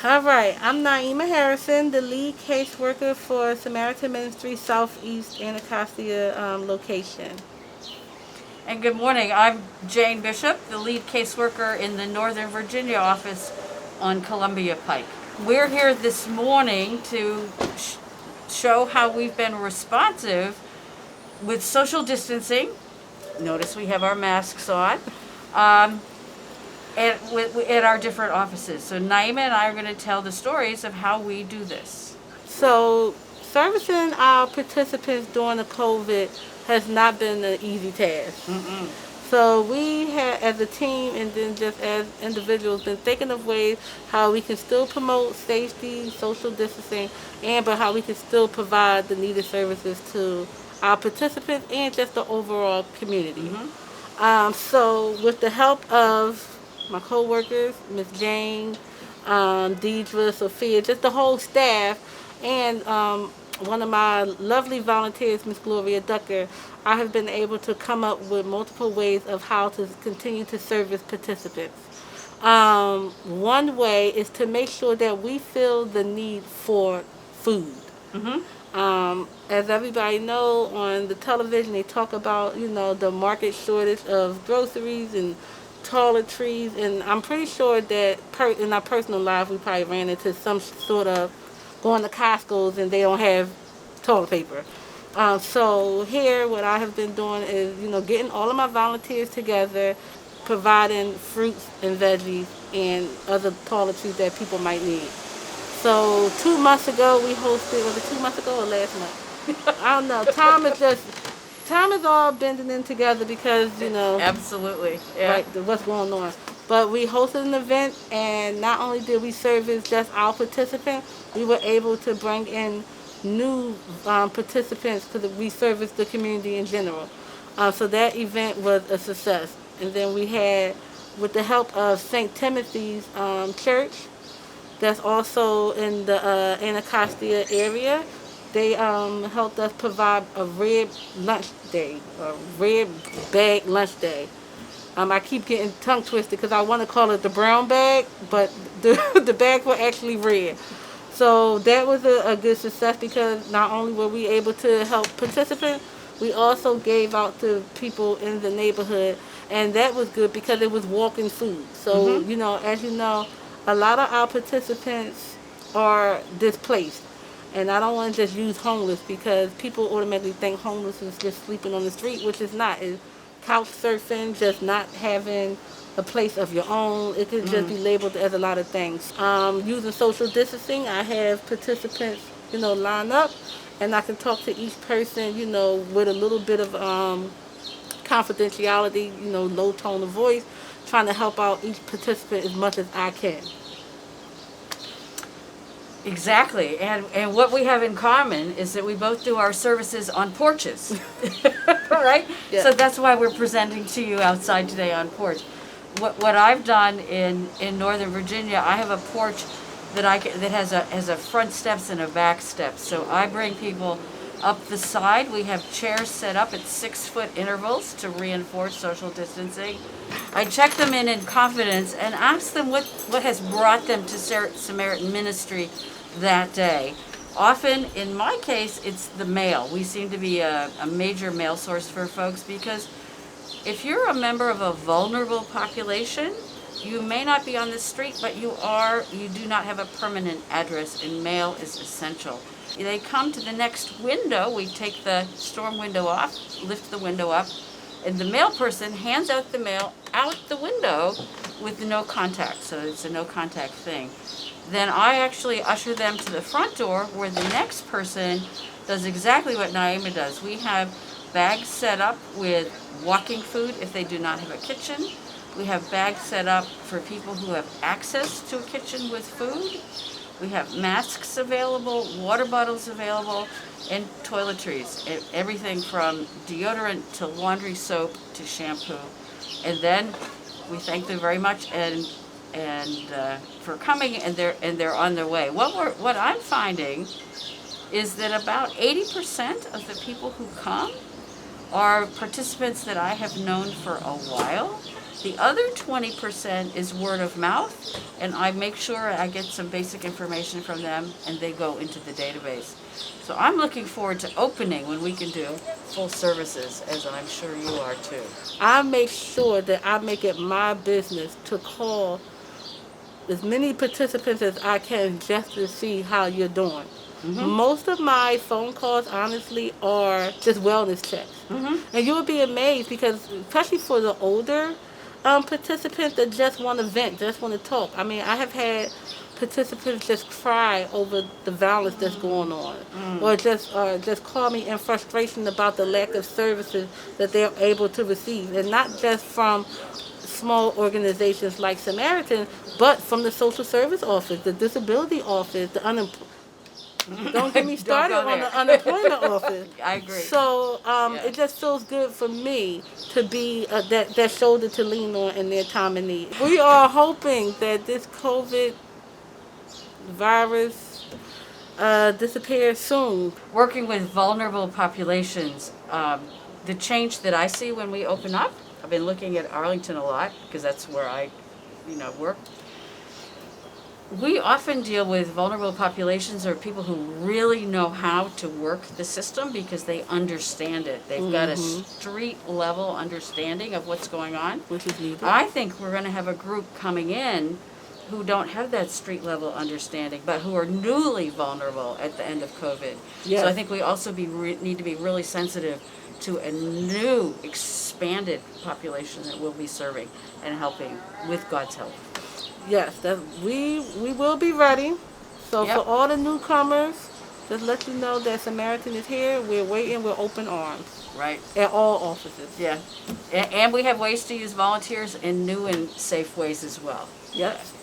All right, I'm Naima Harrison, the lead caseworker for Samaritan Ministry Southeast Anacostia location. And good morning. I'm Jane Bishop, the lead caseworker in the Northern Virginia office on Columbia Pike. We're here this morning to show how we've been responsive with social distancing. Notice we have our masks on. At our different offices. So Naima and I are going to tell the stories of how we do this. So, servicing our participants during the COVID has not been an easy task. So we have, as a team and then just as individuals, been thinking of ways how we can still promote safety, social distancing, but how we can still provide the needed services to our participants and just the overall community. So with the help of my co-workers, Miss Jane, Deidre, Sophia, just the whole staff, and one of my lovely volunteers, Miss Gloria Ducker, I have been able to come up with multiple ways of how to continue to service participants. One way is to make sure that we feel the need for food. As everybody know, on the television they talk about, the market shortage of groceries and toiletries, and I'm pretty sure that in our personal life we probably ran into some sort of going to Costco's and they don't have toilet paper. So here what I have been doing is, getting all of my volunteers together, providing fruits and veggies and other toiletries that people might need. So 2 months ago we hosted, was it 2 months ago or last month? I don't know. Time is all bending in together because, Absolutely. Yeah. right, what's going on. But we hosted an event, and not only did we service just our participants, we were able to bring in new participants because we serviced the community in general. So that event was a success. And then we had, with the help of St. Timothy's Church, that's also in the Anacostia area. They helped us provide a red bag lunch day. I keep getting tongue twisted because I want to call it the brown bag, but the bags were actually red. So that was a good success because not only were we able to help participants, we also gave out to people in the neighborhood, and that was good because it was walking food. So, as you know, a lot of our participants are displaced. And I don't want to just use homeless because people automatically think homeless is just sleeping on the street, which is not. It's couch surfing, just not having a place of your own. It could just be labeled as a lot of things. Using social distancing, I have participants, line up, and I can talk to each person, with a little bit of confidentiality, low tone of voice, trying to help out each participant as much as I can. Exactly. And what we have in common is that we both do our services on porches. Right? Yeah. So that's why we're presenting to you outside today on porch. What I've done in Northern Virginia, I have a porch that has a front steps and a back steps. So I bring people up the side. We have chairs set up at 6-foot intervals to reinforce social distancing. I check them in confidence and ask them what has brought them to Samaritan Ministry that day. Often, in my case, it's the mail. We seem to be a major mail source for folks because if you're a member of a vulnerable population, you may not be on the street, but you do not have a permanent address, and mail is essential. They come to the next window. We take the storm window off, lift the window up, and the mail person hands out the mail out the window with no contact. So it's a no contact thing. Then I actually usher them to the front door where the next person does exactly what Naima does. We have bags set up with walking food if they do not have a kitchen. We have bags set up for people who have access to a kitchen with food. We have masks available, water bottles available, and toiletries. Everything from deodorant to laundry soap to shampoo. And then we thank them very much and for coming, and they're on their way. What I'm finding is that about 80% of the people who come are participants that I have known for a while, The other 20% is word of mouth, and I make sure I get some basic information from them, and they go into the database. So I'm looking forward to opening when we can do full services, as I'm sure you are too. I make sure that I make it my business to call as many participants as I can just to see how you're doing. Most of my phone calls, honestly, are just wellness checks. And you would be amazed because, especially for the older participants that just want to vent, just want to talk. I mean, I have had participants just cry over the violence that's going on, or just call me in frustration about the lack of services that they're able to receive, and not just from small organizations like Samaritan, but from the social service office, the disability office, the don't get me started on the unemployment office. I agree. So it just feels good for me to be that shoulder to lean on in their time of need. We are hoping that this COVID virus disappears soon. Working with vulnerable populations, the change that I see when we open up, I've been looking at Arlington a lot because that's where I work. We often deal with vulnerable populations or people who really know how to work the system because they understand it. They've got a street level understanding of what's going on. Which is needed. I think we're going to have a group coming in who don't have that street level understanding, but who are newly vulnerable at the end of COVID. Yes. So I think we also need to be really sensitive to a new, expanded population that we'll be serving and helping with God's help. Yes, we will be ready. So Yep. for all the newcomers, just let you know that Samaritan is here. We're waiting with open arms. Right. At all offices. Yeah. And we have ways to use volunteers in new and safe ways as well. Yes.